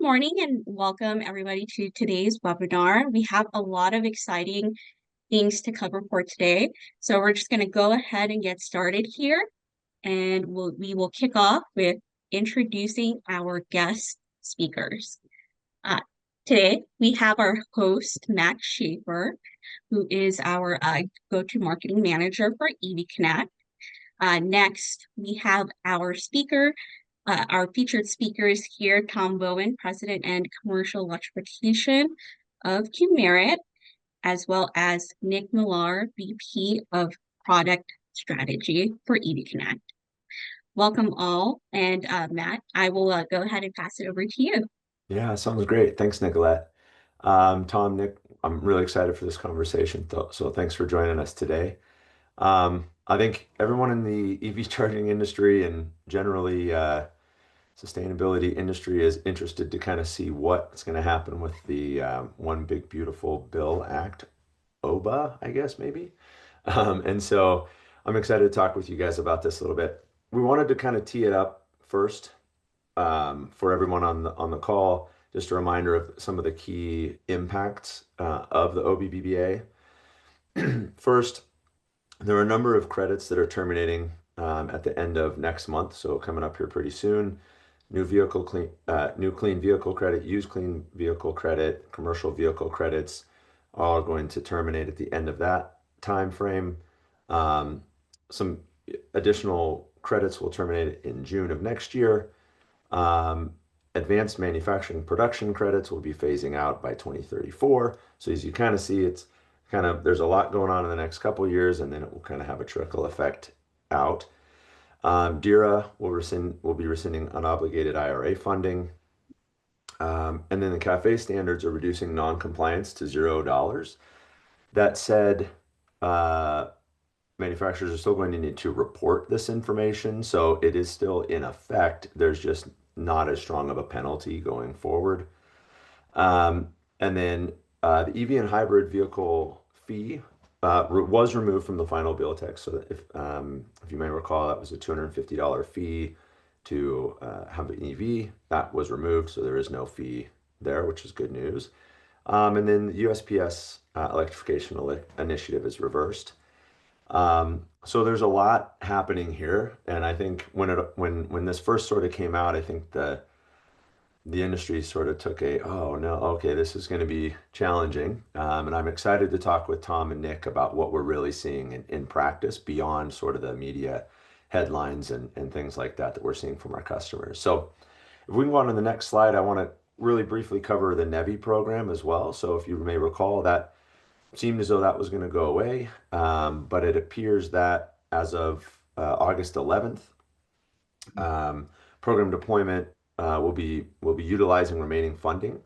morning and welcome everybody to today's webinar. We have a lot of exciting things to cover for today. So we're just going to go ahead and get started here and we will kick off with introducing our guest speakers. Uh, Today we have our host, Matt Schaefer, who is our go-to marketing manager for EV Connect. Next, we have our featured speakers here, Tom Bowen, President and Commercial Electrification of Q-Merit, as well as Nick Millar, VP of Product Strategy for EV Connect. Welcome all, and Matt, I will go ahead and pass it over to you. Yeah, sounds great. Thanks, Nicolette. Tom, Nick, I'm really excited for this conversation, so thanks for joining us today. I think everyone in the EV charging industry and generally sustainability industry is interested to kind of see what's going to happen with the One Big Beautiful Bill Act, OBA, I guess maybe. And so I'm excited to talk with you guys about this a little bit. We wanted to kind of tee it up first for everyone on the call. Just a reminder of some of the key impacts of the OBBBA. First, there are a number of credits that are terminating at the end of next month, so coming up here pretty soon. New clean vehicle credit, used clean vehicle credit, commercial vehicle credits, all going to terminate at the end of that time frame. Some additional credits will terminate in June of next year. Advanced manufacturing production credits will be phasing out by 2034. So as you kind of see, there's a lot going on in the next couple of years, and then it will kind of have a trickle effect out. DERA will be rescinding unobligated IRA funding. And then the CAFE standards are reducing non-compliance to $0. That said, manufacturers are still going to need to report this information, so it is still in effect. There's just not as strong of a penalty going forward. And then the EV and hybrid vehicle fee was removed from the final bill text. So that if you may recall, that was a $250 fee to have an EV. That was removed, so there is no fee there, which is good news. And then the USPS electrification initiative is reversed. So there's a lot happening here, and I think when this first sort of came out, I think the industry sort of took oh no, okay, this is going to be challenging, and I'm excited to talk with Tom and Nick about what we're really seeing in practice beyond sort of the media headlines and things like that we're seeing from our customers. So if we can go on to the next slide, I want to really briefly cover the NEVI program as well. So if you may recall, that seemed as though that was going to go away, but it appears that as of August 11th, program deployment will be utilizing remaining funding.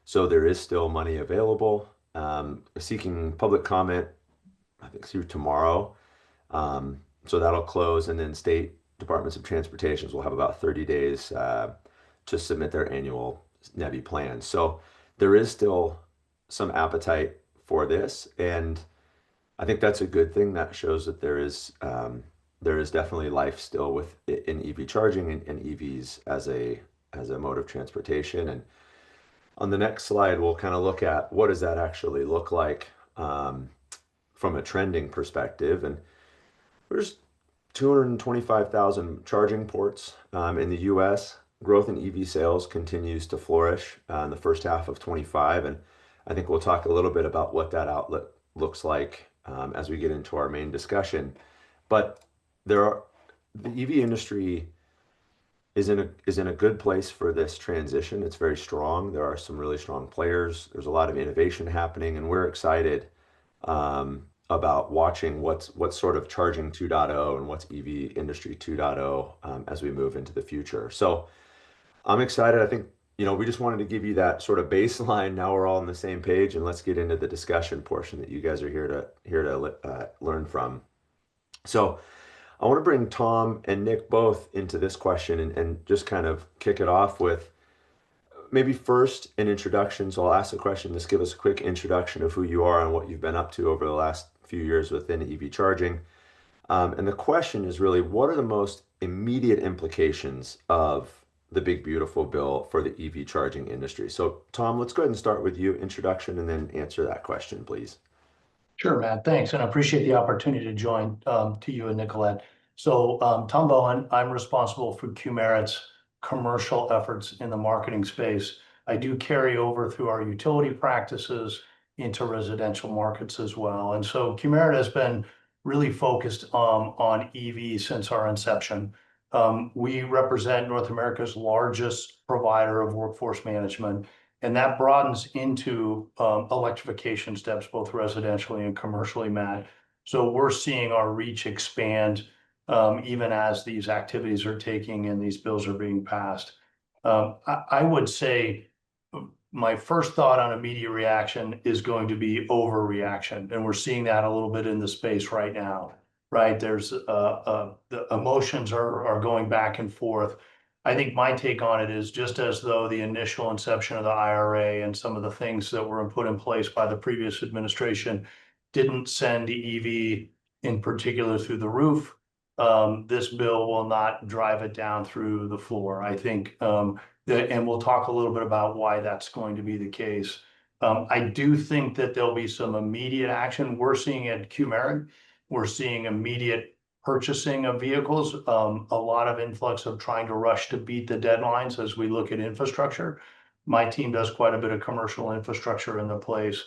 So there is still money available. Seeking public comment, I think through tomorrow. So that'll close, and then state departments of transportation will have about 30 days to submit their annual NEVI plans. So there is still some appetite for this, and I think that's a good thing. That shows that there is definitely life still in EV charging and EVs as a mode of transportation. And on the next slide, we'll kind of look at what does that actually look like from a trending perspective. And there's 225,000 charging ports in the U.S. Growth in EV sales continues to flourish in the first half of 25, and I think we'll talk a little bit about what that outlet looks like as we get into our main discussion. But the EV industry is in a good place for this transition. It's very strong. There are some really strong players. There's a lot of innovation happening, and we're excited about watching what's sort of charging 2.0 and what's EV industry 2.0 as we move into the future. So I'm excited. I think we just wanted to give you that sort of baseline. Now we're all on the same page, and let's get into the discussion portion that you guys are here to learn from. So I want to bring Tom and Nick both into this question and just kind of kick it off with maybe first an introduction. So I'll ask the question, just give us a quick introduction of who you are and what you've been up to over the last few years within EV charging. And the question is really, what are the most immediate implications of the big beautiful bill for the EV charging industry. So Tom, let's go ahead and start with you, introduction, and then answer that question, please. Sure, Matt. Thanks. And I appreciate the opportunity to join to you and Nicolette. So Tom Bowen, I'm responsible for Qmerit's commercial efforts in the marketing space. I do carry over through our utility practices into residential markets as well. And so Qmerit has been really focused on EV since our inception. We represent North America's largest provider of workforce management, and that broadens into electrification steps, both residentially and commercially, Matt. So we're seeing our reach expand even as these activities are taking and these bills are being passed. I would say my first thought on immediate reaction is going to be overreaction. And we're seeing that a little bit in the space right now, right? There's the emotions are going back and forth. I think my take on it is just as though the initial inception of the IRA and some of the things that were put in place by the previous administration didn't send EV in particular through the roof. This bill will not drive it down through the floor. I think, and we'll talk a little bit about why that's going to be the case. I do think that there'll be some immediate action. We're seeing at Qmerit, we're seeing immediate purchasing of vehicles, a lot of influx of trying to rush to beat the deadlines as we look at infrastructure. My team does quite a bit of commercial infrastructure in the place,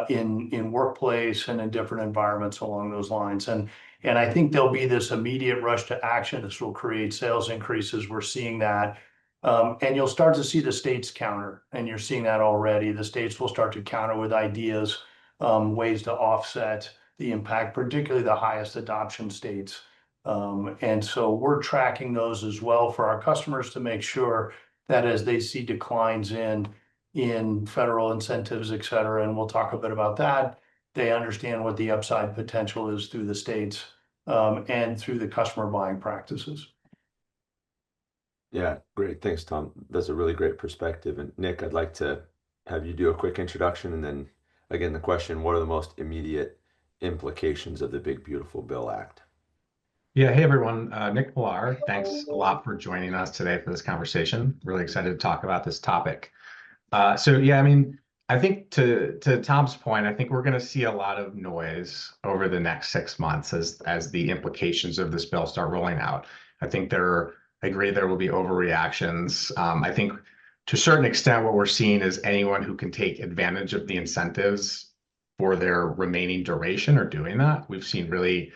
in workplace and in different environments along those lines. And I think there'll be this immediate rush to action. This will create sales increases. We're seeing that. And you'll start to see the states counter, and you're seeing that already. The states will start to counter with ideas, ways to offset the impact, particularly the highest adoption states. And so we're tracking those as well for our customers to make sure that as they see declines in federal incentives, et cetera, and we'll talk a bit about that, they understand what the upside potential is through the states and through the customer buying practices. Yeah, great. Thanks, Tom. That's a really great perspective. And Nick, I'd like to have you do a quick introduction and then again the question, what are the most immediate implications of the Big Beautiful Bill Act? Yeah, hey everyone, Nick Pilar. Thanks a lot for joining us today for this conversation. Really excited to talk about this topic. So yeah, I mean, I think to Tom's point, I think we're going to see a lot of noise over the next 6 months as the implications of this bill start rolling out. I agree there will be overreactions. I think to a certain extent, what we're seeing is anyone who can take advantage of the incentives for their remaining duration are doing that. We've seen really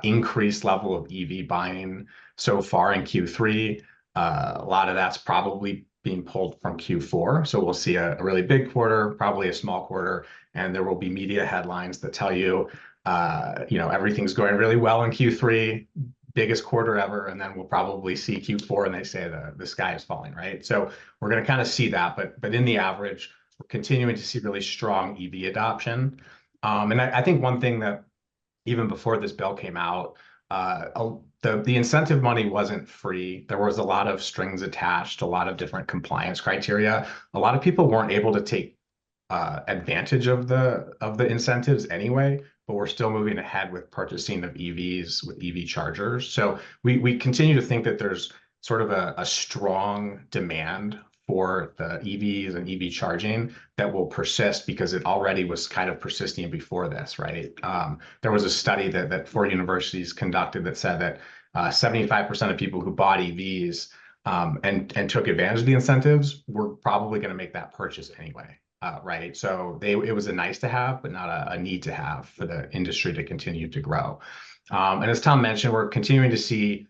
increased level of EV buying so far in Q3. A lot of that's probably being pulled from Q4. So we'll see a really big quarter, probably a small quarter, and there will be media headlines that tell you, everything's going really well in Q3, biggest quarter ever, and then we'll probably see Q4 and they say the sky is falling, right? So we're going to kind of see that, but in the average, we're continuing to see really strong EV adoption. And I think one thing that even before this bill came out, the incentive money wasn't free. There was a lot of strings attached, a lot of different compliance criteria. A lot of people weren't able to take advantage of the incentives anyway, but we're still moving ahead with purchasing of EVs with EV chargers. So we continue to think that there's sort of a strong demand for the EVs and EV charging that will persist because it already was kind of persisting before this, right? There was a study that 4 universities conducted that said that 75% of people who bought EVs and took advantage of the incentives were probably going to make that purchase anyway, right? So it was a nice to have, but not a need to have for the industry to continue to grow. And as Tom mentioned, we're continuing to see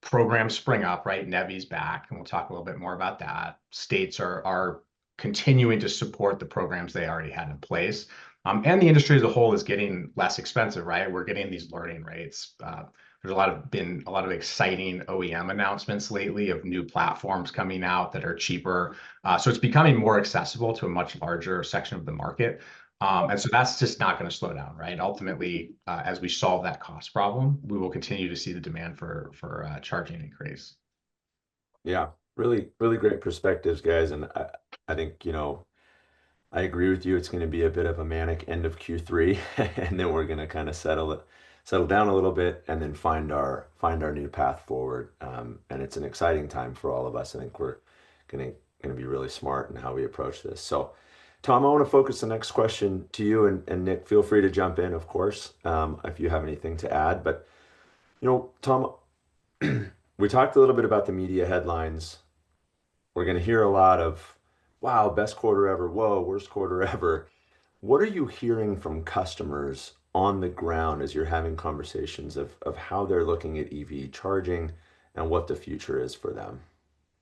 programs spring up, right? NEVI's back, and we'll talk a little bit more about that. States are continuing to support the programs they already had in place. And the industry as a whole is getting less expensive, right? We're getting these learning rates. There's been a lot of exciting OEM announcements lately of new platforms coming out that are cheaper. So it's becoming more accessible to a much larger section of the market. And so that's just not going to slow down, right? Ultimately, as we solve that cost problem, we will continue to see the demand for charging increase. Yeah, really, really great perspectives, guys. And I think, I agree with you. It's going to be a bit of a manic end of Q3, and then we're going to kind of settle settle down a little bit, and then find our new path forward. And it's an exciting time for all of us. I think we're gonna gonna be really smart in how we approach this. So, Tom, I want to focus the next question to you, and Nick, feel free to jump in, of course, if you have anything to add. But Tom, we talked a little bit about the media headlines. We're going to hear a lot of, wow, best quarter ever. Whoa, worst quarter ever. What are you hearing from customers on the ground as you're having conversations of how they're looking at EV charging and what the future is for them?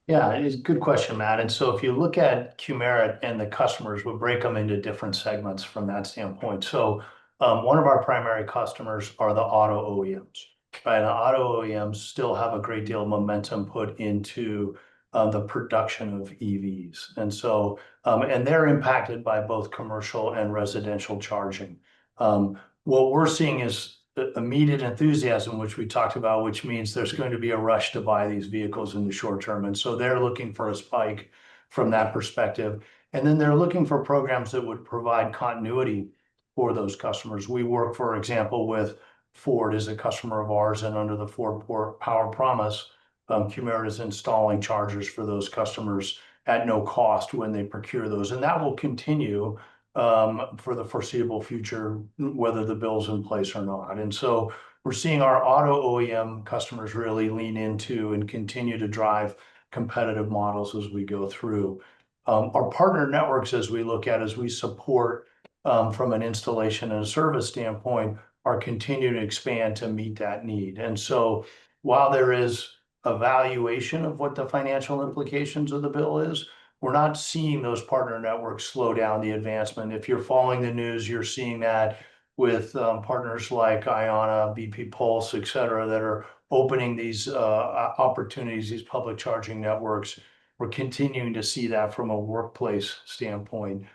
Yeah, it's a good question, Matt. And so if you look at Qmerit and the customers, we'll break them into different segments from that standpoint. So one of our primary customers are the auto OEMs, right? The auto OEMs still have a great deal of momentum put into the production of EVs. And so, and they're impacted by both commercial and residential charging. What we're seeing is immediate enthusiasm, which we talked about, which means there's going to be a rush to buy these vehicles in the short term. And so they're looking for a spike from that perspective. And then they're looking for programs that would provide continuity for those customers. We work, for example, with Ford as a customer of ours, and under the Ford Power Promise, Qmerit is installing chargers for those customers at no cost when they procure those. And that will continue for the foreseeable future, whether the bill's in place or not. And so we're seeing our auto OEM customers really lean into and continue to drive competitive models as we go through. Our partner networks, as we look at, as we support from an installation and a service standpoint, are continuing to expand to meet that need. And so while there is evaluation of what the financial implications of the bill is, we're not seeing those partner networks slow down the advancement. If you're following the news, you're seeing that with partners like Iona, BP Pulse, et cetera, that are opening these opportunities, these public charging networks. We're continuing to see that from a workplace standpoint.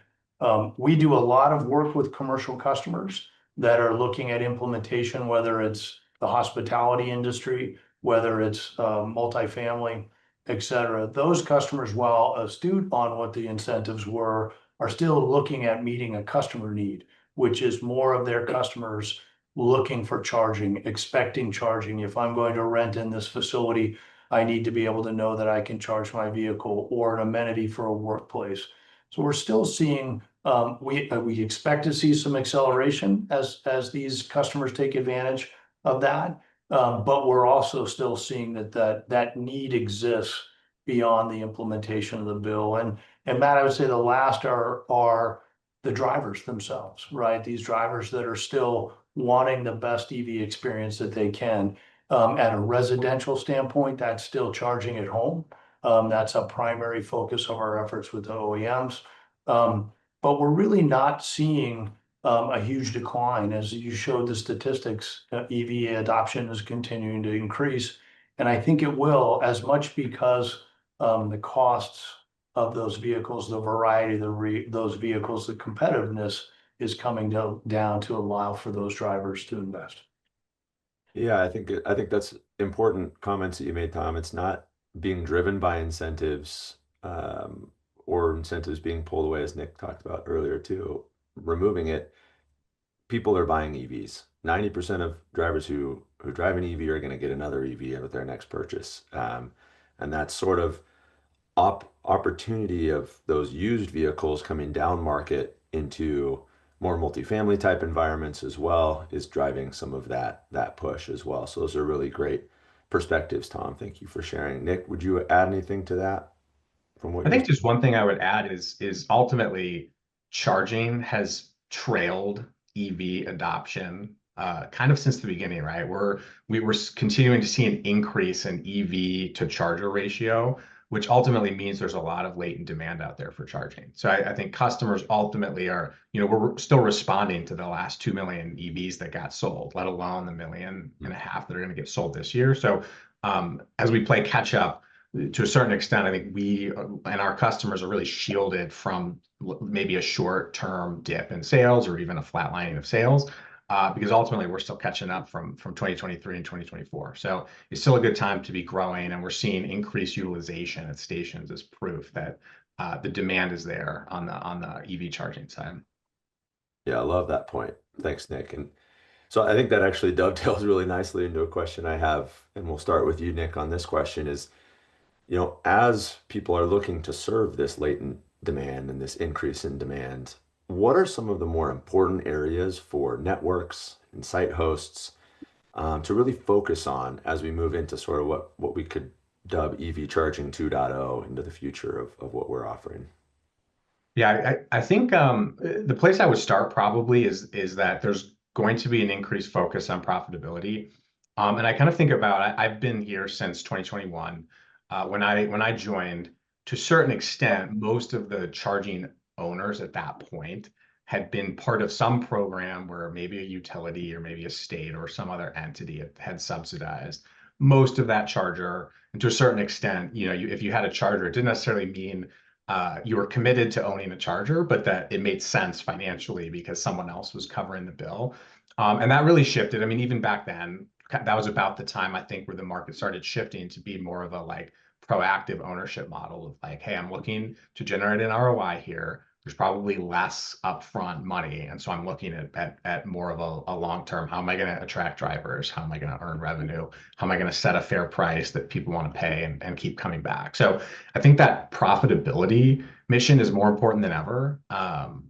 We do a lot of work with commercial customers that are looking at implementation, whether it's the hospitality industry, whether it's multifamily, et cetera. Those customers, while astute on what the incentives were, are still looking at meeting a customer need, which is more of their customers looking for charging, expecting charging. If I'm going to rent in this facility, I need to be able to know that I can charge my vehicle, or an amenity for a workplace. So we're still seeing, we expect to see some acceleration as these customers take advantage of that. But we're also still seeing that need exists beyond the implementation of the bill. And Matt, I would say the last are the drivers themselves, right? These drivers that are still wanting the best EV experience that they can. At a residential standpoint, that's still charging at home. That's a primary focus of our efforts with the OEMs. But we're really not seeing a huge decline. As you showed the statistics, EV adoption is continuing to increase. And I think it will, as much because the costs of those vehicles, the variety of those vehicles, the competitiveness is coming down to allow for those drivers to invest. Yeah, I think that's important comments that you made, Tom. It's not being driven by incentives, or incentives being pulled away, as Nick talked about earlier too. Removing it, people are buying EVs. 90% of drivers who drive an EV are going to get another EV with their next purchase. And that sort of opportunity of those used vehicles coming down market into more multifamily type environments as well is driving some of that push as well. So those are really great perspectives, Tom. Thank you for sharing. Nick, would you add anything to that from what I you're think just one thing I would add is ultimately charging has trailed EV adoption kind of since the beginning, right? We were continuing to see an increase in EV to charger ratio, which ultimately means there's a lot of latent demand out there for charging. So I think customers ultimately are, we're still responding to the last 2 million EVs that got sold, let alone the 1.5 million that are going to get sold this year. So as we play catch up, to a certain extent, I think we and our customers are really shielded from maybe a short-term dip in sales or even a flatlining of sales, because ultimately we're still catching up from 2023 and 2024. So it's still a good time to be growing, and we're seeing increased utilization at stations as proof that the demand is there on the EV charging side. Yeah, I love that point. Thanks, Nick. And So I think that actually dovetails really nicely into a question I have, and we'll start with you, Nick, on this question is, as people are looking to serve this latent demand and this increase in demand, what are some of the more important areas for networks and site hosts to really focus on as we move into sort of what we could dub EV charging 2.0 into the future of what we're offering? Yeah, I think the place I would start probably is that there's going to be an increased focus on profitability. And I kind of think about I've been here since 2021. When I joined, to a certain extent, most of the charging owners at that point had been part of some program where maybe a utility or maybe a state or some other entity had subsidized most of that charger. And to a certain extent, if you had a charger, it didn't necessarily mean you were committed to owning a charger, but that it made sense financially because someone else was covering the bill. And that really shifted. I mean, even back then, that was about the time I think where the market started shifting to be more of a like proactive ownership model of like, hey, I'm looking to generate an ROI here. There's probably less upfront money. And so I'm looking at more of a long-term, how am I going to attract drivers? How am I going to earn revenue? How am I going to set a fair price that people want to pay and keep coming back? So I think that profitability mission is more important than ever,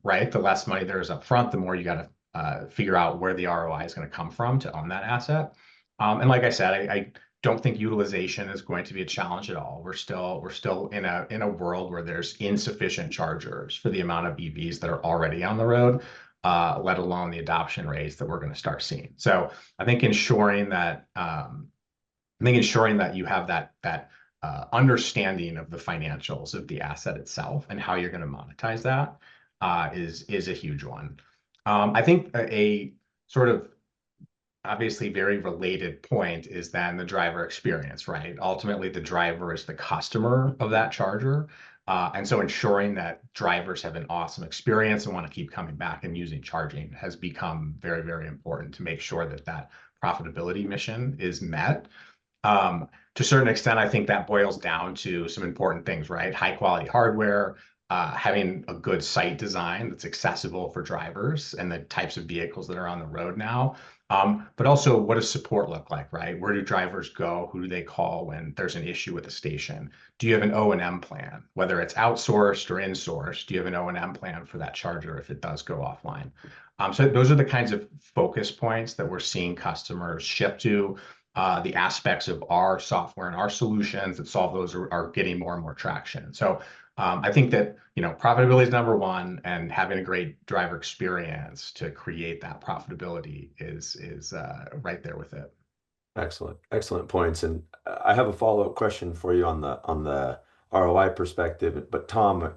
right? The less money there is up front, the more you got to figure out where the ROI is going to come from to own that asset. And like I said, I don't think utilization is going to be a challenge at all. We're still in a world where there's insufficient chargers for the amount of EVs that are already on the road, let alone the adoption rates that we're going to start seeing. So I think ensuring that you have that understanding of the financials of the asset itself and how you're going to monetize that is a huge one. I think a sort of obviously very related point is then the driver experience, right? Ultimately, the driver is the customer of that charger. And so ensuring that drivers have an awesome experience and want to keep coming back and using charging has become very, very important to make sure that that profitability mission is met. To a certain extent, I think that boils down to some important things, right? High quality hardware, having a good site design that's accessible for drivers and the types of vehicles that are on the road now. But also, what does support look like, right? Where do drivers go? Who do they call when there's an issue with the station? Do you have an O&M plan, whether it's outsourced or insourced? Do you have an O&M plan for that charger if it does go offline? So those are the kinds of focus points that we're seeing customers shift to. The aspects of our software and our solutions that solve those are getting more and more traction. So I think that profitability is number one, and having a great driver experience to create that profitability is right there with it. Excellent, excellent points. And I have a follow-up question for you on the ROI perspective. But Tom,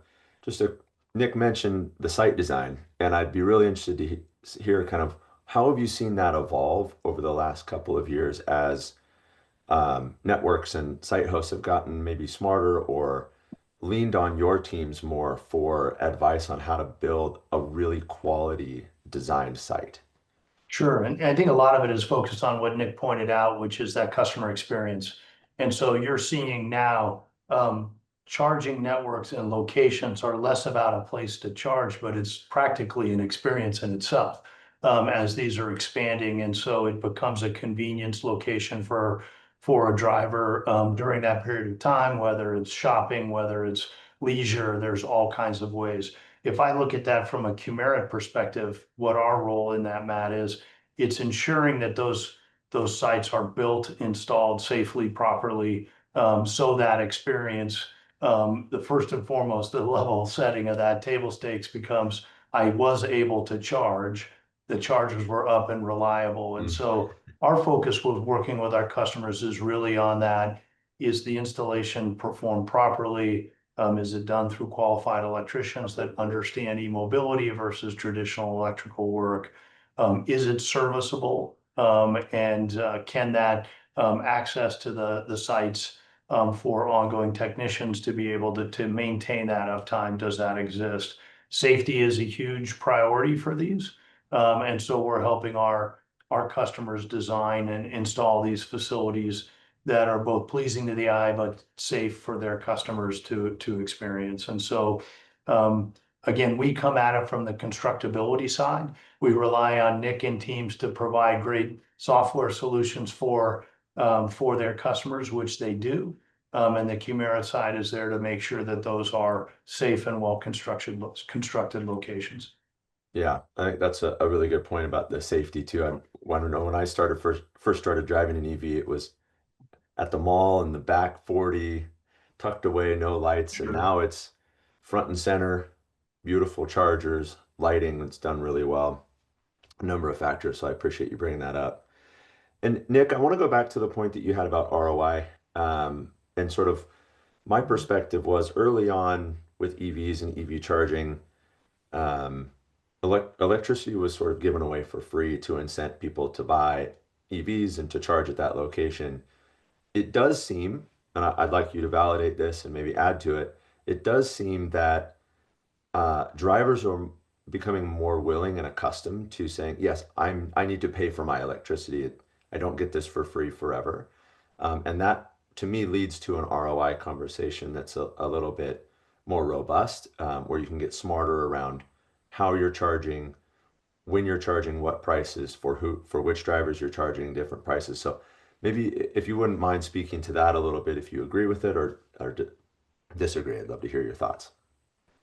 Nick mentioned the site design, and I'd be really interested to hear kind of how have you seen that evolve over the last couple of years as networks and site hosts have gotten maybe smarter or leaned on your teams more for advice on how to build a really quality designed site? Sure. And I think a lot of it is focused on what Nick pointed out, which is that customer experience. And so you're seeing now charging networks and locations are less about a place to charge, but it's practically an experience in itself as these are expanding. And so it becomes a convenience location for a driver during that period of time, whether it's shopping, whether it's leisure, there's all kinds of ways. If I look at that from a Qmerit perspective, what our role in that, Matt, is it's ensuring that those sites are built, installed safely, properly, so that experience, the first and foremost, the level setting of that table stakes becomes, I was able to charge, the chargers were up and reliable. And so our focus with working with our customers is really on that. Is the installation performed properly? Is it done through qualified electricians that understand e-mobility versus traditional electrical work? Is it serviceable? And can that access to the sites for ongoing technicians to be able to maintain that uptime? Does that exist? Safety is a huge priority for these. And so we're helping our customers design and install these facilities that are both pleasing to the eye, but safe for their customers to experience. And so again, we come at it from the constructability side. We rely on Nick and teams to provide great software solutions for their customers, which they do. And the Qmerit side is there to make sure that those are safe and well constructed locations. Yeah, I think that's a really good point about the safety too. I want to know when I started first started driving an EV, it was at the mall in the back 40, tucked away, no lights, and Sure. now it's front and center, beautiful chargers, lighting that's done really well. A number of factors, so I appreciate you bringing that up. And Nick, I want to go back to the point that you had about ROI, and sort of my perspective was early on with EVs and EV charging. Um, Electricity was sort of given away for free to incent people to buy EVs and to charge at that location. It does seem, and I'd like you to validate this and maybe add to it, it does seem that drivers are becoming more willing and accustomed to saying, yes, I need to pay for my electricity. I don't get this for free forever. And that to me leads to an ROI conversation that's a little bit more robust, where you can get smarter around how you're charging, when you're charging, what prices for who, for which drivers you're charging different prices. So maybe if you wouldn't mind speaking to that a little bit, if you agree with it or disagree, I'd love to hear your thoughts.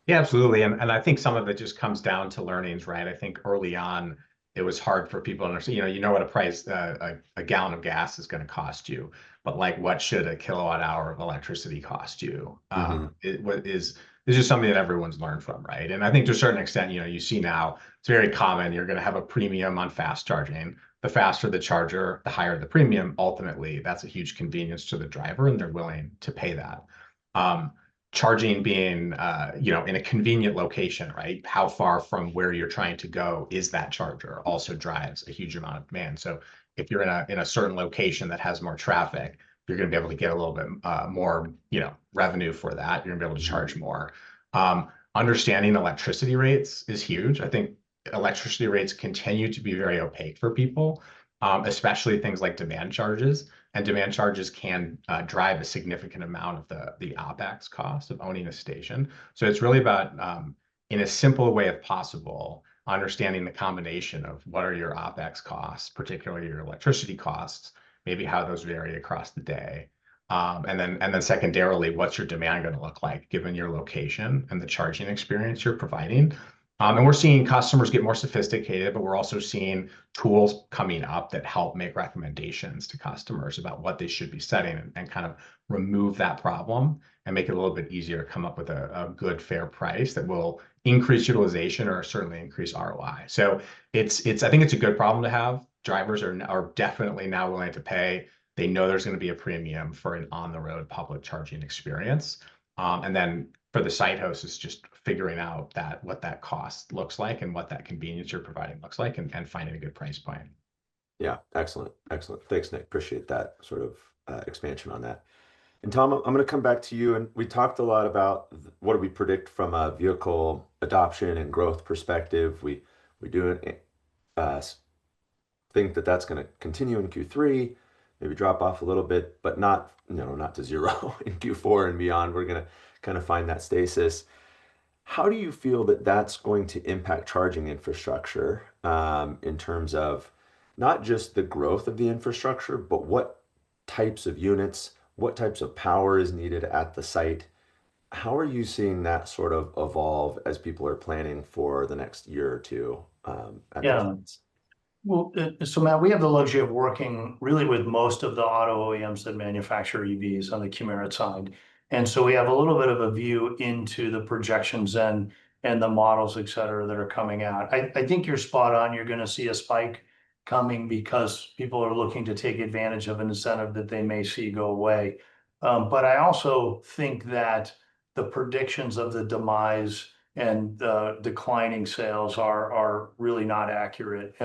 Yeah, absolutely. And I think some of it just comes down to learnings, right? I think early on, it was hard for people to understand, you know what a price, a gallon of gas is going to cost you, but like, what should a kilowatt hour of electricity cost you? Hmm. Is just something that everyone's learned from, right? And I think to a certain extent, you see now it's very common. You're going to have a premium on fast charging. The faster the charger, the higher the premium. Ultimately, that's a huge convenience to the driver, and they're willing to pay that. Um, Charging being in a convenient location, right? How far from where you're trying to go is that charger also drives a huge amount of demand. So if you're in a certain location that has more traffic, you're going to be able to get a little bit more revenue for that. You're going to be able to charge more. Understanding electricity rates is huge. I think electricity rates continue to be very opaque for people, especially things like demand charges. And demand charges can drive a significant amount of the OpEx cost of owning a station. So it's really about, in as simple a way as possible, understanding the combination of what are your OpEx costs, particularly your electricity costs, maybe how those vary across the day. And then secondarily, what's your demand going to look like given your location and the charging experience you're providing? And we're seeing customers get more sophisticated, but we're also seeing tools coming up that help make recommendations to customers about what they should be setting and kind of remove that problem and make it a little bit easier to come up with a good, fair price that will increase utilization or certainly increase ROI. So I think it's a good problem to have. Drivers are definitely now willing to pay. They know there's going to be a premium for an on-the-road public charging experience. And then for the site host, it's just figuring out what that cost looks like and what that convenience you're providing looks like, and finding a good price point. Yeah, excellent, excellent. Thanks, Nick. Appreciate that sort of expansion on that. And Tom, I'm going to come back to you. And we talked a lot about what do we predict from a vehicle adoption and growth perspective. We do uh, think that that's going to continue in Q3, maybe drop off a little bit, but not to zero in Q4 and beyond. We're going to kind of find that stasis. How do you feel that that's going to impact charging infrastructure, in terms of not just the growth of the infrastructure, but what types of units, what types of power is needed at the site? How are you seeing that sort of evolve as people are planning for the next year or two, at their Yeah. sites? Well, so Matt, we have the luxury of working really with most of the auto OEMs that manufacture EVs on the Qmerit side. And so we have a little bit of a view into the projections and the models, et cetera, that are coming out. I think you're spot on. You're going to see a spike coming because people are looking to take advantage of an incentive that they may see go away. But I also think that the predictions of the demise and the declining sales are really not accurate.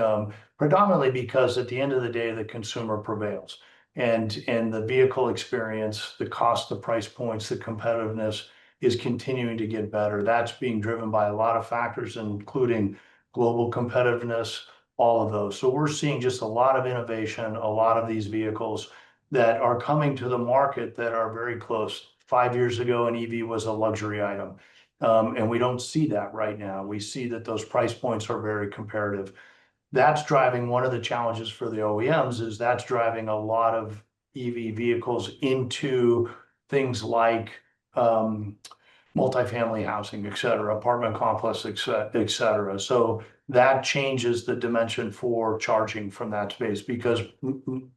Predominantly because at the end of the day, the consumer prevails. And the vehicle experience, the cost, the price points, the competitiveness is continuing to get better. That's being driven by a lot of factors, including global competitiveness, all of those. So we're seeing just a lot of innovation, a lot of these vehicles that are coming to the market that are very close. 5 years ago, an EV was a luxury item. And we don't see that right now. We see that those price points are very comparative. That's driving one of the challenges for the OEMs is that's driving a lot of EV vehicles into things like multifamily housing, et cetera, apartment complex, et cetera. So that changes the dimension for charging from that space because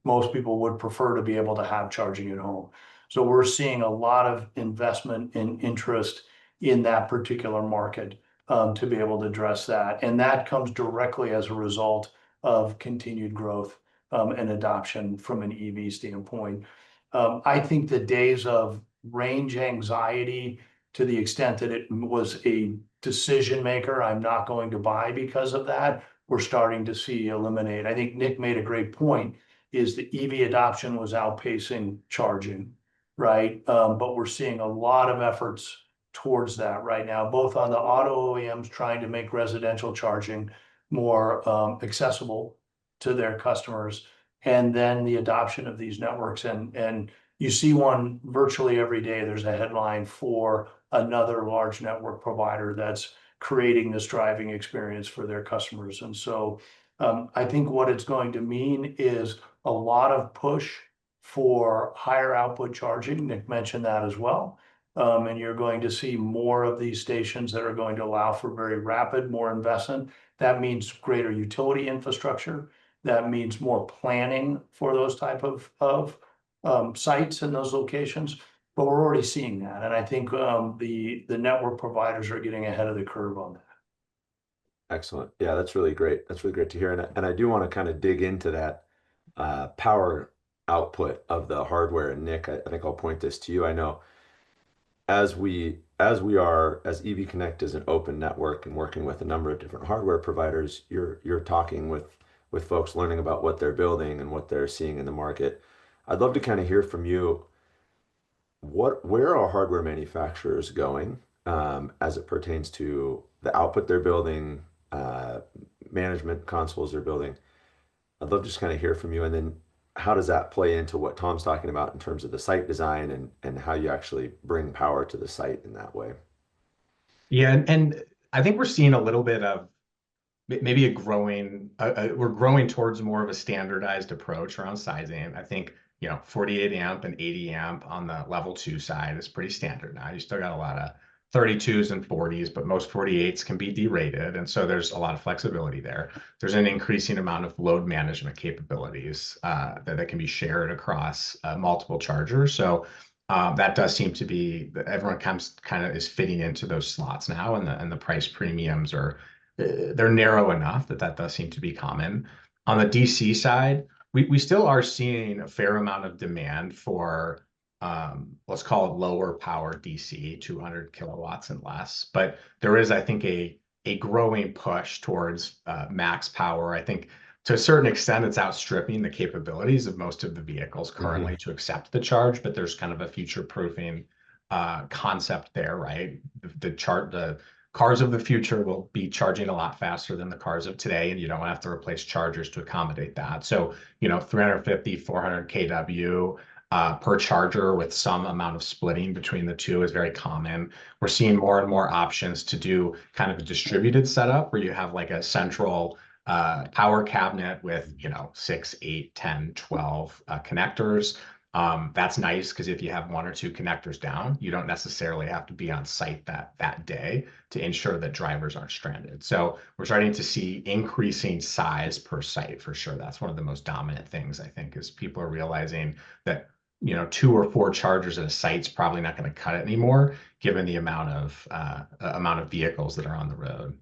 most people would prefer to be able to have charging at home. So we're seeing a lot of investment and interest in that particular market to be able to address that. And that comes directly as a result of continued growth and adoption from an EV standpoint. I think the days of range anxiety to the extent that it was a decision maker, I'm not going to buy because of that, we're starting to see eliminate. I think Nick made a great point, is the EV adoption was outpacing charging, right? But we're seeing a lot of efforts towards that right now, both on the auto OEMs trying to make residential charging more accessible to their customers, and then the adoption of these networks. And you see one virtually every day. There's a headline for another large network provider that's creating this driving experience for their customers. And so I think what it's going to mean is a lot of push for higher output charging. Nick mentioned that as well. And you're going to see more of these stations that are going to allow for very rapid, more investment. That means greater utility infrastructure. That means more planning for those type of sites in those locations. But we're already seeing that. And I think the network providers are getting ahead of the curve on that. Excellent. Yeah, that's really great. That's really great to hear. And I do want to kind of dig into that power output of the hardware. And Nick, I think I'll point this to you. I know as EV Connect is an open network and working with a number of different hardware providers, you're talking with folks, learning about what they're building and what they're seeing in the market. I'd love to kind of hear from you, where are hardware manufacturers going as it pertains to the output they're building, management consoles they're building. I'd love to just kind of hear from you, and then how does that play into what Tom's talking about in terms of the site design and how you actually bring power to the site in that way. Yeah, and I think we're seeing a little bit of maybe a growing, we're growing towards more of a standardized approach around sizing. I think, 48 amp and 80 amp on the level 2 side is pretty standard now. You still got a lot of 32s and 40s, but most 48s can be derated. And so there's a lot of flexibility there. There's an increasing amount of load management capabilities that can be shared across multiple chargers. So that does seem to be that everyone kind of is fitting into those slots now, and the price premiums are they're narrow enough that does seem to be common. On the DC side, we still are seeing a fair amount of demand for let's call it lower power DC, 200 kilowatts and less. But there is, I think, a growing push towards max power. I think to a certain extent, it's outstripping the capabilities of most of the vehicles currently to accept the charge, but there's kind of a future-proofing concept there, right? The cars of the future will be charging a lot faster than the cars of today, and you don't have to replace chargers to accommodate that. So, 350, 400 kW per charger with some amount of splitting between the two is very common. We're seeing more and more options to do kind of a distributed setup where you have like a central power cabinet with 6, 8, 10, 12 connectors. That's nice because if you have 1 or 2 connectors down, you don't necessarily have to be on site that day to ensure that drivers aren't stranded. So we're starting to see increasing size per site for sure. That's one of the most dominant things, I think, is people are realizing that 2 or 4 chargers at a site's probably not going to cut it anymore, given the amount of vehicles that are on the road.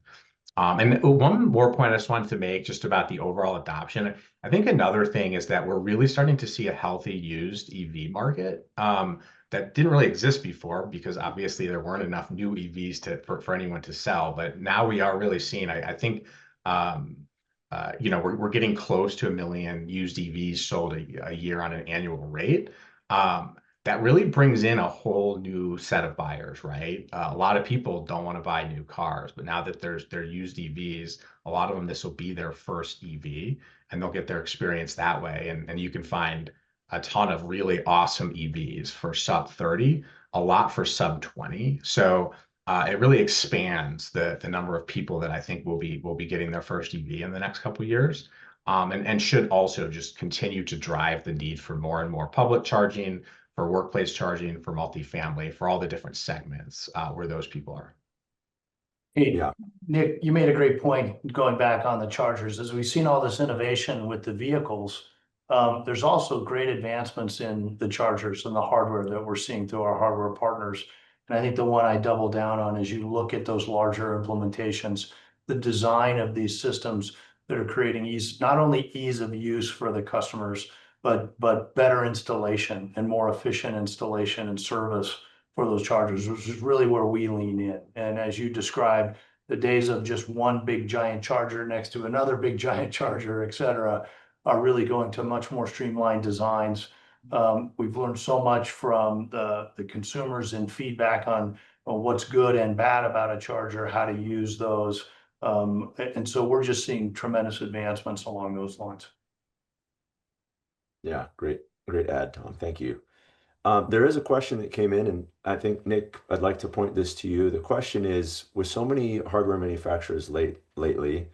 And one more point I just wanted to make just about the overall adoption. I think another thing is that we're really starting to see a healthy used EV market that didn't really exist before because obviously there weren't enough new EVs for anyone to sell. But now we are really seeing, I think, we're getting close to 1 million used EVs sold a year on an annual rate. That really brings in a whole new set of buyers, right? A lot of people don't want to buy new cars, but now that they're used EVs, a lot of them, this will be their first EV and they'll get their experience that way. And you can find a ton of really awesome EVs for sub 30, a lot for sub 20. So it really expands the number of people that I think will be getting their first EV in the next couple of years, and should also just continue to drive the need for more and more public charging, for workplace charging, for multifamily, for all the different segments where those people are. Hey, Yeah. Nick, you made a great point going back on the chargers. As we've seen all this innovation with the vehicles, there's also great advancements in the chargers and the hardware that we're seeing through our hardware partners. And I think the one I double down on is you look at those larger implementations, the design of these systems that are creating ease, not only ease of use for the customers, but better installation and more efficient installation and service for those chargers, which is really where we lean in. And as you described, the days of just one big giant charger next to another big giant charger, et cetera, are really going to much more streamlined designs. We've learned so much from the consumers and feedback on what's good and bad about a charger, how to use those. And so we're just seeing tremendous advancements along those lines. Yeah, great add, Tom. Thank you. There is a question that came in, and I think, Nick, I'd like to point this to you. The question is, with so many hardware manufacturers lately,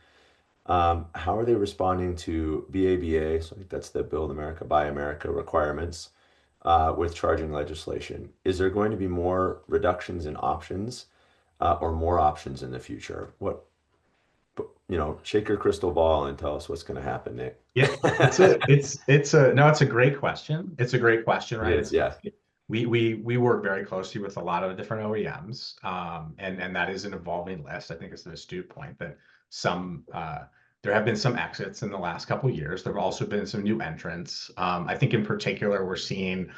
how are they responding to BABA? So I think that's the Build America, Buy America requirements with charging legislation. Is there going to be more reductions in options or more options in the future? Shake your crystal ball and tell us what's going to happen, Nick. Yeah, it's a great question. It's a great question, right? It is, yeah. We work very closely with a lot of different OEMs, and that is an evolving list. I think it's an astute point that there have been some exits in the last couple of years. There have also been some new entrants. I think in particular, we're seeing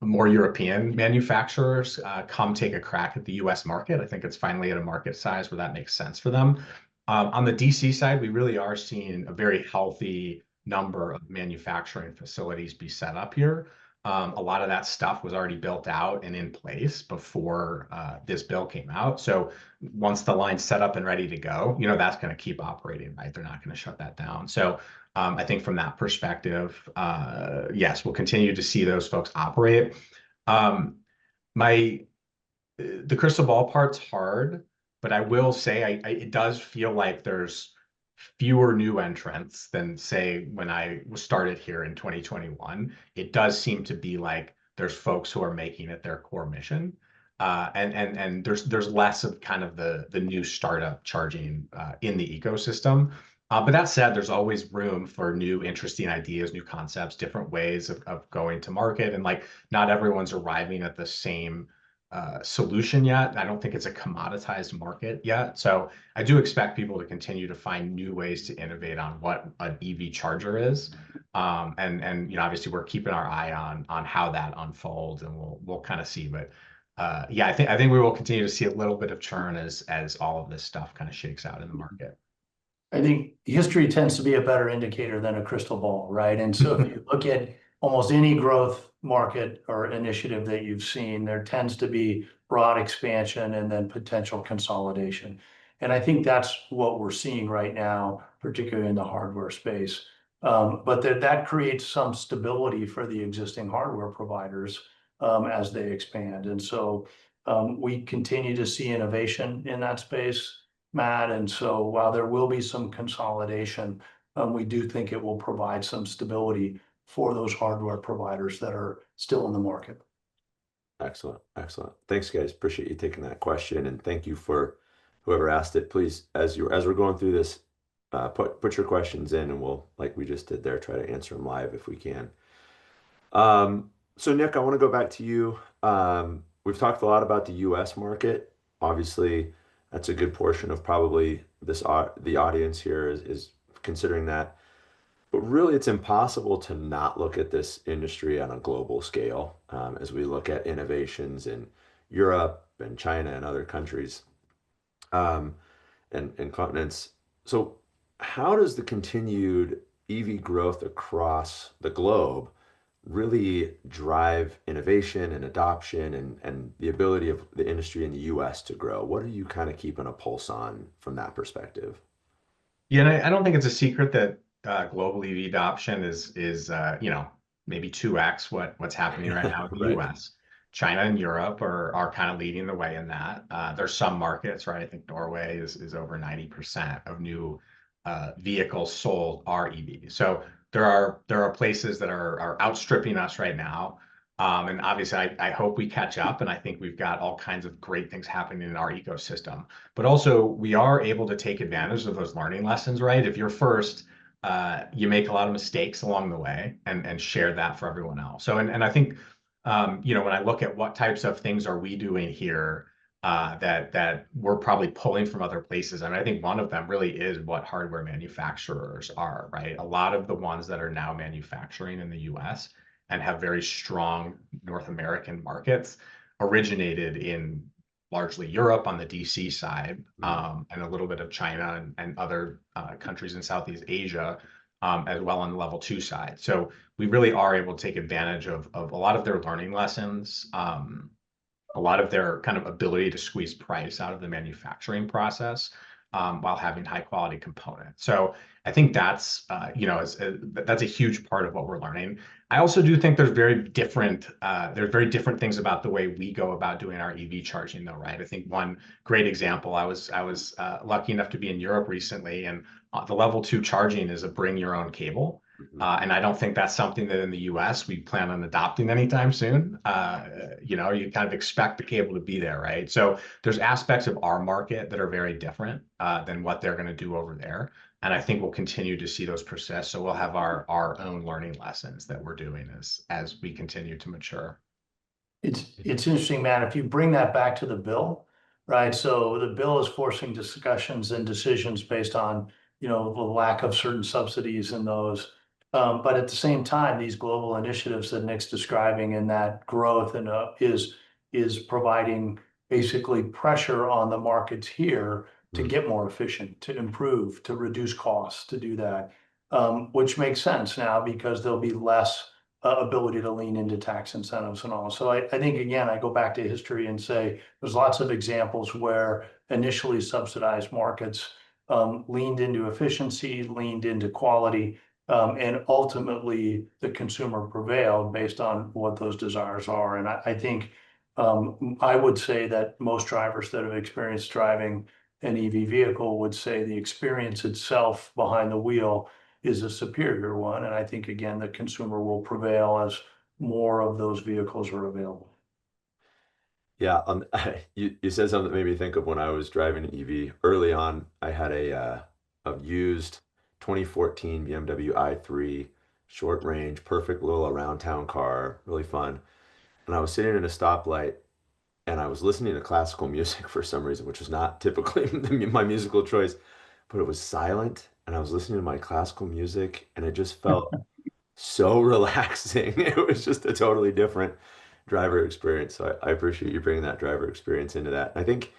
more European manufacturers come take a crack at the US market. I think it's finally at a market size where that makes sense for them. On the DC side, we really are seeing a very healthy number of manufacturing facilities be set up here. A lot of that stuff was already built out and in place before this bill came out. So once the line's set up and ready to go, that's going to keep operating, right? They're not going to shut that down. So I think from that perspective, yes, we'll continue to see those folks operate. The crystal ball part's hard, but I will say it does feel like there's fewer new entrants than, say, when I was started here in 2021. It does seem to be like there's folks who are making it their core mission. And there's less of kind of the new startup charging in the ecosystem. But that said, there's always room for new interesting ideas, new concepts, different ways of going to market. And like not everyone's arriving at the same solution yet. I don't think it's a commoditized market yet. So I do expect people to continue to find new ways to innovate on what an EV charger is. And obviously we're keeping our eye on how that unfolds, and we'll kind of see. But yeah, I think we will continue to see a little bit of churn as all of this stuff kind of shakes out in the market. I think history tends to be a better indicator than a crystal ball, right? And so if you look at almost any growth market or initiative that you've seen, there tends to be broad expansion and then potential consolidation. And I think that's what we're seeing right now, particularly in the hardware space. But that creates some stability for the existing hardware providers as they expand. And so we continue to see innovation in that space, Matt. And so while there will be some consolidation, we do think it will provide some stability for those hardware providers that are still in the market. Excellent. Thanks, guys. Appreciate you taking that question, and thank you for whoever asked it. Please, as we're going through this, put your questions in, and we'll, like we just did there, try to answer them live if we can. So Nick, I want to go back to you. We've talked a lot about the U.S. market. Obviously, that's a good portion of probably the audience here is considering that. But really, it's impossible to not look at this industry on a global scale as we look at innovations in Europe and China and other countries and continents. So how does the continued EV growth across the globe really drive innovation and adoption and the ability of the industry in the US to grow? What are you kind of keeping a pulse on from that perspective? Yeah, and I don't think it's a secret that global EV adoption is maybe 2x what's happening right now in the Right. US. China and Europe are kind of leading the way in that. There's some markets, right? I think Norway is over 90% of new vehicles sold are EV. So there are places that are outstripping us right now. And obviously, I hope we catch up, and I think we've got all kinds of great things happening in our ecosystem. But also, we are able to take advantage of those learning lessons, right? If you're first, you make a lot of mistakes along the way, and share that for everyone else. So, and I think, when I look at what types of things are we doing here, that we're probably pulling from other places. I mean, I think one of them really is what hardware manufacturers are, right? A lot of the ones that are now manufacturing in the US and have very strong North American markets originated in largely Europe on the DC side, and a little bit of China and other countries in Southeast Asia, as well on the level 2 side. So we really are able to take advantage of a lot of their learning lessons, a lot of their kind of ability to squeeze price out of the manufacturing process, while having high quality components. So I think that's that's a huge part of what we're learning. I also do think there's very different things about the way we go about doing our EV charging, though, right? I think one great example, I was lucky enough to be in Europe recently, and the level 2 charging is a bring your own cable. And I don't think that's something that in the US we plan on adopting anytime soon. You kind of expect the cable to be there, right? So there's aspects of our market that are very different than what they're going to do over there. And I think we'll continue to see those persist. So we'll have our own learning lessons that we're doing as we continue to mature. It's interesting, Matt, if you bring that back to the bill, right? So the bill is forcing discussions and decisions based on, the lack of certain subsidies in those. But at the same time, these global initiatives that Nick's describing and that growth and is providing basically pressure on the markets here to get more efficient, to improve, to reduce costs, to do that, which makes sense now because there'll be less ability to lean into tax incentives and all. So I think, again, I go back to history and say there's lots of examples where initially subsidized markets leaned into efficiency, leaned into quality, and ultimately the consumer prevailed based on what those desires are. And I think I would say that most drivers that have experienced driving an EV vehicle would say the experience itself behind the wheel is a superior one. And I think, again, the consumer will prevail as more of those vehicles are available. Yeah, you said something that made me think of when I was driving an EV. Early on, I had a used 2014 BMW i3, short range, perfect little around town car, really fun. And I was sitting in a stoplight and I was listening to classical music for some reason, which was not typically my musical choice, but it was silent and I was listening to my classical music and it just felt so relaxing. It was just a totally different driver experience. So I appreciate you bringing that driver experience into that. I think,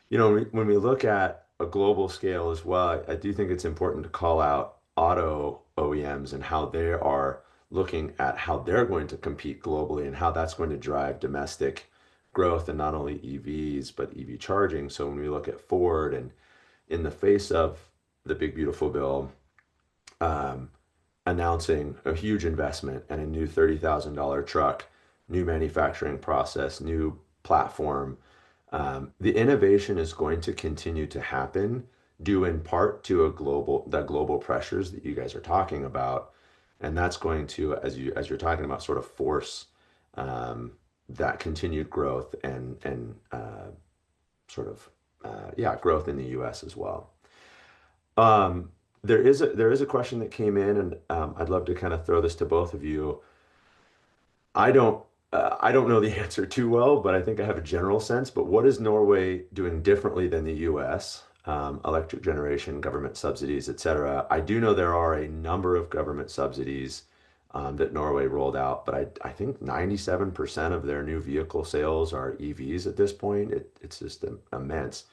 when we look at a global scale as well, I do think it's important to call out auto OEMs and how they are looking at how they're going to compete globally and how that's going to drive domestic growth and not only EVs, but EV charging. So when we look at Ford and in the face of the big, beautiful bill, um, announcing a huge investment and a new $30,000 truck, new manufacturing process, new platform. The innovation is going to continue to happen due in part to the global pressures that you guys are talking about. And that's going to, as you're talking about, sort of force that continued growth and sort of growth in the US as well. There is a question that came in, and I'd love to kind of throw this to both of you. I don't I don't know the answer too well, but I think I have a general sense. But what is Norway doing differently than the US? Electric generation, government subsidies, etc. I do know there are a number of government subsidies that Norway rolled out, but I think 97% of their new vehicle sales are EVs at this point. It's just immense.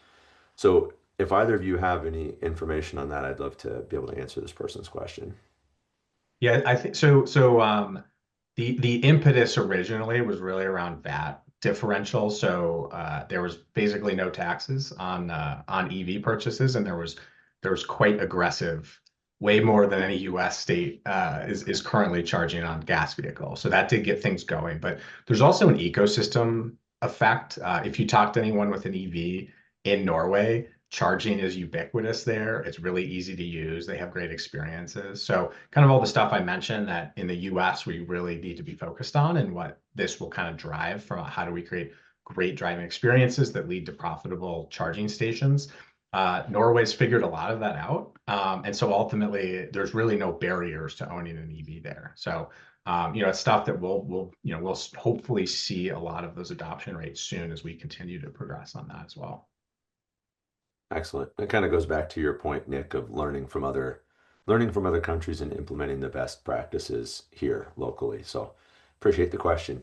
So if either of you have any information on that, I'd love to be able to answer this person's question. Yeah, I think so. The impetus originally was really around VAT differential. So there was basically no taxes on EV purchases, and there was quite aggressive way more than any US state is currently charging on gas vehicles. So that did get things going. But there's also an ecosystem effect. If you talk to anyone with an EV in Norway, charging is ubiquitous there. It's really easy to use. They have great experiences. So kind of all the stuff I mentioned that in the US we really need to be focused on, and what this will kind of drive from how do we create great driving experiences that lead to profitable charging stations. Norway's figured a lot of that out. And so ultimately there's really no barriers to owning an EV there. So it's stuff that we'll hopefully see a lot of those adoption rates soon as we continue to progress on that as well. Excellent. It kind of goes back to your point, Nick, of learning from other countries and implementing the best practices here locally. So appreciate the question.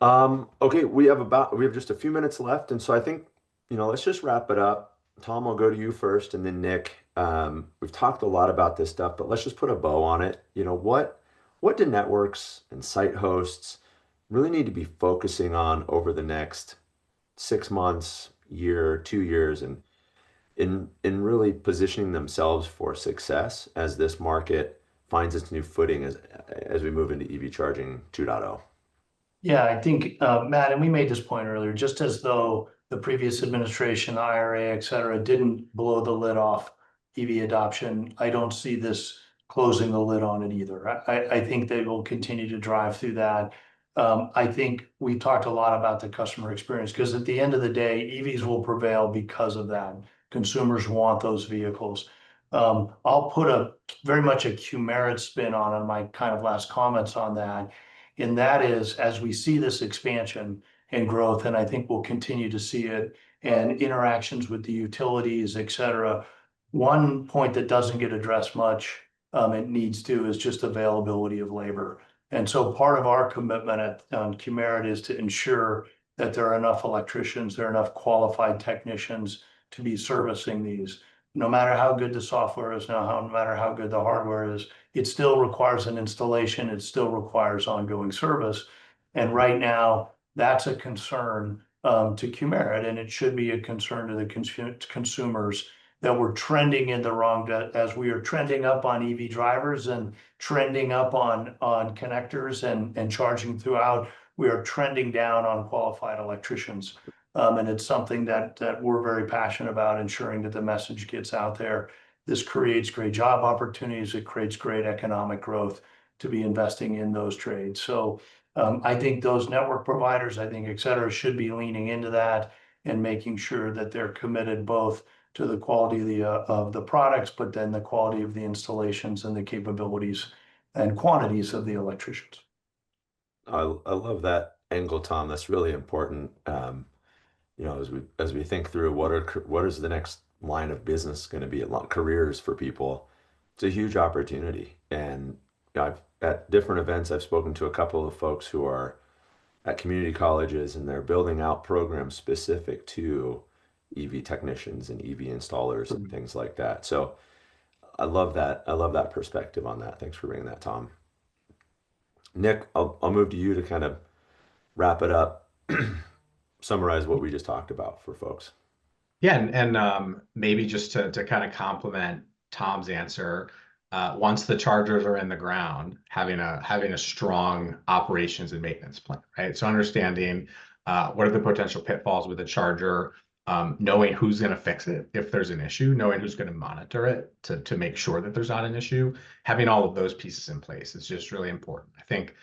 Okay, we have just a few minutes left, and so I think, let's just wrap it up. Tom, I'll go to you first, and then Nick. We've talked a lot about this stuff, but let's just put a bow on it. What do networks and site hosts really need to be focusing on over the next 6 months, year, 2 years, and in really positioning themselves for success as this market finds its new footing as we move into EV charging 2.0? Yeah, I think, Matt, and we made this point earlier, just as though the previous administration, the IRA, et cetera, didn't blow the lid off EV adoption, I don't see this closing the lid on it either. I think they will continue to drive through that. I think we talked a lot about the customer experience, because at the end of the day, EVs will prevail because of that. Consumers want those vehicles. I'll put very much a Qmerit spin on my kind of last comments on that. And that is, as we see this expansion and growth, and I think we'll continue to see it, and interactions with the utilities, et cetera, one point that doesn't get addressed much, it needs to, is just availability of labor. And so part of our commitment at Qmerit is to ensure that there are enough electricians, there are enough qualified technicians to be servicing these. No matter how good the software is now, no matter how good the hardware is, it still requires an installation. It still requires ongoing service. And right now, that's a concern to Qmerit, and it should be a concern to the consumers, that we're trending in the wrong, as we are trending up on EV drivers and trending up on connectors and charging throughout, we are trending down on qualified electricians. And it's something that we're very passionate about, ensuring that the message gets out there. This creates great job opportunities. It creates great economic growth to be investing in those trades. So I think those network providers, et cetera, should be leaning into that and making sure that they're committed both to the quality of the products, but then the quality of the installations and the capabilities and quantities of the electricians. I love that angle, Tom. That's really important. As we think through what is the next line of business going to be, careers for people, it's a huge opportunity. And at different events, I've spoken to a couple of folks who are at community colleges, and they're building out programs specific to EV technicians and EV installers and things like that. So I love that. I love that perspective on that. Thanks for bringing that, Tom. Nick, I'll move to you to kind of wrap it up, summarize what we just talked about for folks. Yeah, and maybe just to kind of complement Tom's answer, once the chargers are in the ground, having a strong operations and maintenance plan, right? So understanding what are the potential pitfalls with a charger, knowing who's going to fix it if there's an issue, knowing who's going to monitor it to make sure that there's not an issue. Having all of those pieces in place is just really important. I think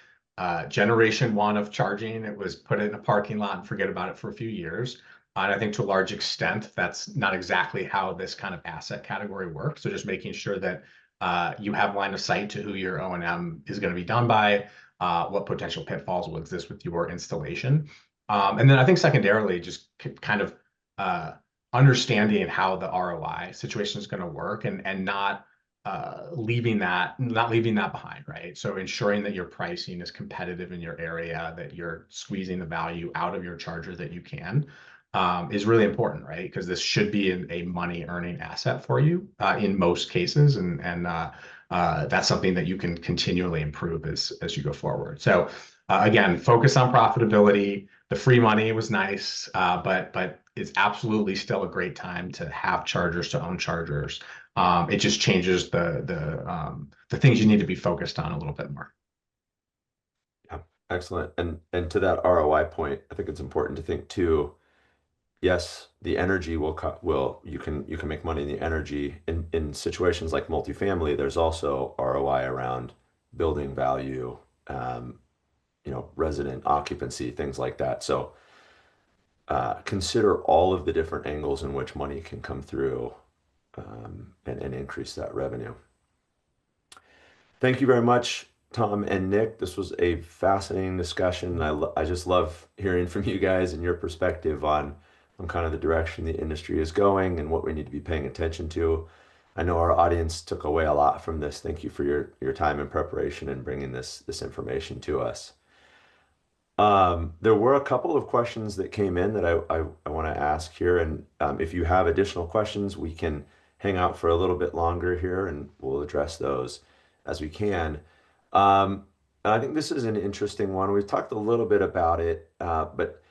generation one of charging, it was put it in a parking lot and forget about it for a few years. And I think to a large extent, that's not exactly how this kind of asset category works. So just making sure that you have line of sight to who your O&M is going to be done by, what potential pitfalls will exist with your installation. And then I think secondarily, just kind of understanding how the ROI situation is going to work, and not leaving that behind, right? So ensuring that your pricing is competitive in your area, that you're squeezing the value out of your charger that you can, is really important, right? Because this should be a money earning asset for you in most cases, and that's something that you can continually improve as you go forward. So again, focus on profitability. The free money was nice, but it's absolutely still a great time to have chargers, to own chargers. It just changes the things you need to be focused on a little bit more. Yeah, excellent. And to that ROI point, I think it's important to think too. Yes, the energy will you can make money in the energy in situations like multifamily. There's also ROI around building value, um, resident occupancy, things like that. So consider all of the different angles in which money can come through and increase that revenue. Thank you very much, Tom and Nick. This was a fascinating discussion. I just love hearing from you guys and your perspective on kind of the direction the industry is going and what we need to be paying attention to. I know our audience took away a lot from this. Thank you for your time and preparation and bringing this information to us. There were a couple of questions that came in that I want to ask here, and if you have additional questions, we can hang out for a little bit longer here, and we'll address those as we can. And I think this is an interesting one. We've talked a little bit about it, but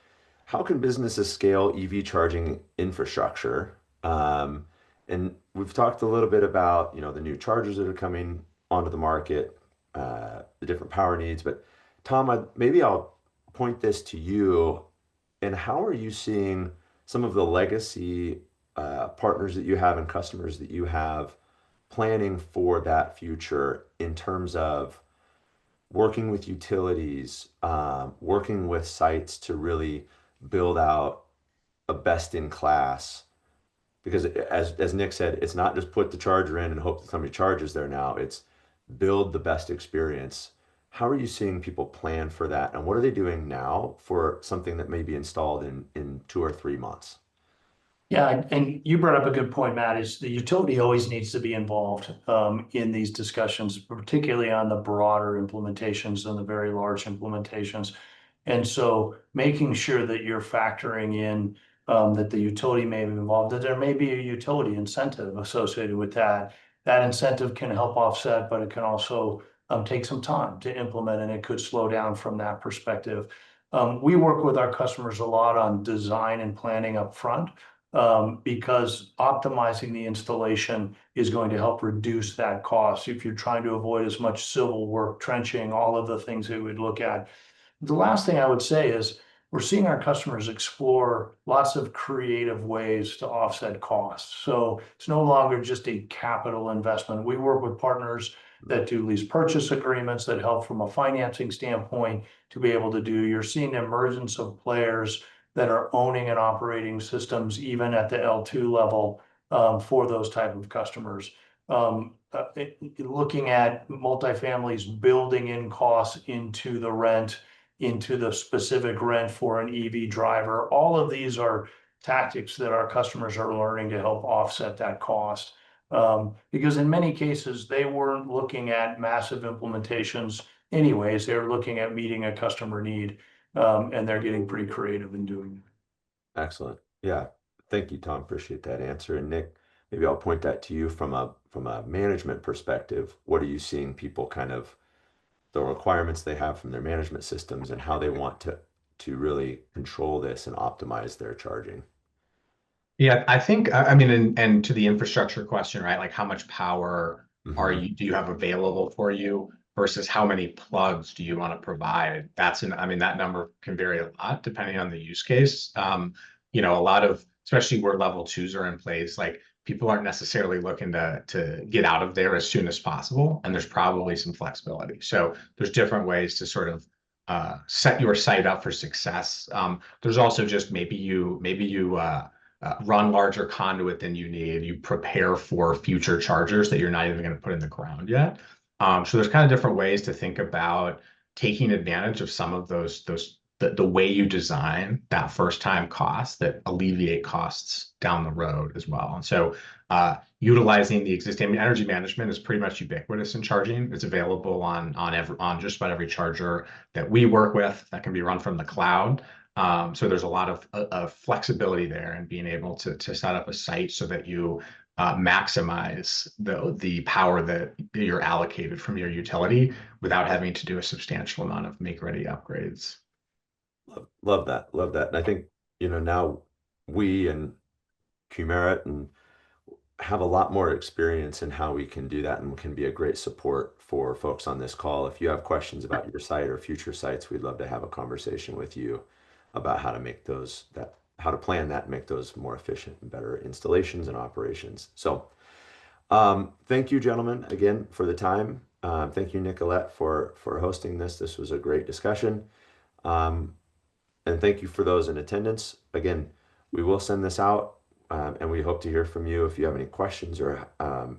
how can businesses scale EV charging infrastructure? And we've talked a little bit about, the new chargers that are coming onto the market, the different power needs. But Tom, maybe I'll point this to you. And how are you seeing some of the legacy partners that you have and customers that you have planning for that future in terms of working with utilities, working with sites to really build out a best in class? Because as Nick said, it's not just put the charger in and hope that somebody charges there now. It's build the best experience. How are you seeing people plan for that? And what are they doing now for something that may be installed in 2 or 3 months? Yeah, and you brought up a good point, Matt, is the utility always needs to be involved in these discussions, particularly on the broader implementations and the very large implementations. And so making sure that you're factoring in that the utility may be involved, that there may be a utility incentive associated with that. That incentive can help offset, but it can also take some time to implement, and it could slow down from that perspective. We work with our customers a lot on design and planning up front, because optimizing the installation is going to help reduce that cost. If you're trying to avoid as much civil work, trenching, all of the things that we'd look at. The last thing I would say is we're seeing our customers explore lots of creative ways to offset costs. So it's no longer just a capital investment. We work with partners that do lease purchase agreements that help from a financing standpoint to be able to do. You're seeing the emergence of players that are owning and operating systems even at the L2 level for those type of customers. Looking at multifamilies building in costs into the rent, into the specific rent for an EV driver. All of these are tactics that our customers are learning to help offset that cost. Because in many cases, they weren't looking at massive implementations anyways. They were looking at meeting a customer need, and they're getting pretty creative in doing it. Excellent. Yeah. Thank you, Tom. Appreciate that answer. And Nick, maybe I'll point that to you from a management perspective. What are you seeing people kind of the requirements they have from their management systems and how they want to really control this and optimize their charging? Yeah, I think, I mean, and to the infrastructure question, right? Like how much power do you have available for you versus how many plugs do you want to provide? I mean, that number can vary a lot depending on the use case. A lot of, especially where level twos are in place, like people aren't necessarily looking to get out of there as soon as possible. And there's probably some flexibility. So there's different ways to sort of set your site up for success. There's also just maybe you run larger conduit than you need. You prepare for future chargers that you're not even going to put in the ground yet. So there's kind of different ways to think about taking advantage of some of the way you design that first time cost that alleviate costs down the road as well. And so utilizing the existing energy management is pretty much ubiquitous in charging. It's available on just about every charger that we work with that can be run from the cloud. So there's a lot of flexibility there and being able to set up a site so that you maximize the power that you're allocated from your utility without having to do a substantial amount of make-ready upgrades. Love that. Love that. And I think, now we and Qmerit and have a lot more experience in how we can do that and can be a great support for folks on this call. If you have questions about your site or future sites, we'd love to have a conversation with you about how to make how to plan that and make those more efficient and better installations and operations. So thank you, gentlemen, again for the time. Thank you, Nicolette, for hosting this. This was a great discussion. Um, and thank you for those in attendance. Again, we will send this out, and we hope to hear from you if you have any questions or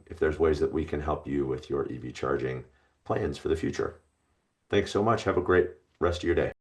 if there's ways that we can help you with your EV charging plans for the future. Thanks so much. Have a great rest of your day.